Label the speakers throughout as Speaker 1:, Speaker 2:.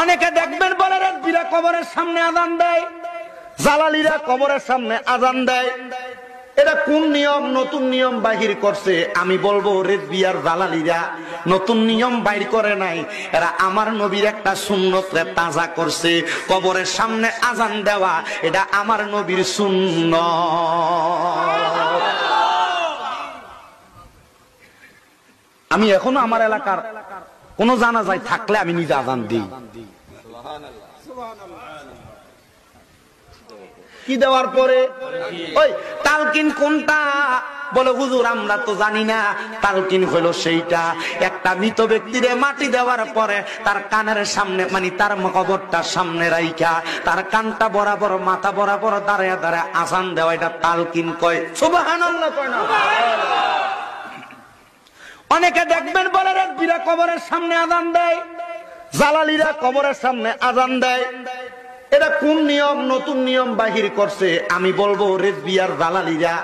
Speaker 1: অনেকে দেখবেন বলে রেজবিরা কবরের সামনে আজান দেয়, জালালিরা কবরের সামনে আজান দেয়। এটা কোন নিয়ম? নতুন নিয়ম বাহির করছে। আমি বলবো রেজবিয়ার জালালিরা নতুন নিয়ম বাইর করে নাই, এরা আমার নবীর একটা সুন্নতরে তাজা করছে। কবরের সামনে আজান দেওয়া এটা আমার নবীর সুন্নত। আমি এখনো আমার এলাকার কোন জানাজায় থাকলে আমি নিজে আজান দিই। কি দেওয়ার পরে ওই তালকিন কোনটা? বলে হুজুর আমরা তো জানি না। তালকিন হলো সেইটা, একটা মৃত ব্যক্তিরে মাটি দেওয়ার পরে তার কানের সামনে, মানে তার কবরটার সামনে রাইখা তার কানটা বরাবর মাথা বরাবর দাঁড়ায় দাঁড়ায় আজান দেওয়া, এটা তালকিন কয়। সুবহানাল্লাহ কয় না? অনেকে দেখবেন বলে রেজবিরা কবরের সামনে আজান দেয়, জালালিরা কবরের সামনে আজান দেয়। এটা কোন নিয়ম? নতুন নিয়ম বাহির করছে। আমি বলবো রেজবিয়ার জালালিরা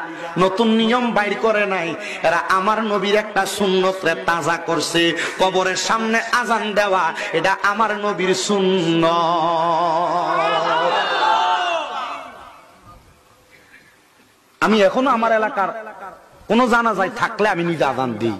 Speaker 1: নতুন নিয়ম বাইর করে নাই, এরা আমার নবীর একটা সুন্নতরে তাজা করছে। কবরের সামনে আজান দেওয়া এটা আমার নবীর সুন্নত। আমি এখনো আমার এলাকার কোন জানাজায় থাকলে আমি নিজে আজান দিই।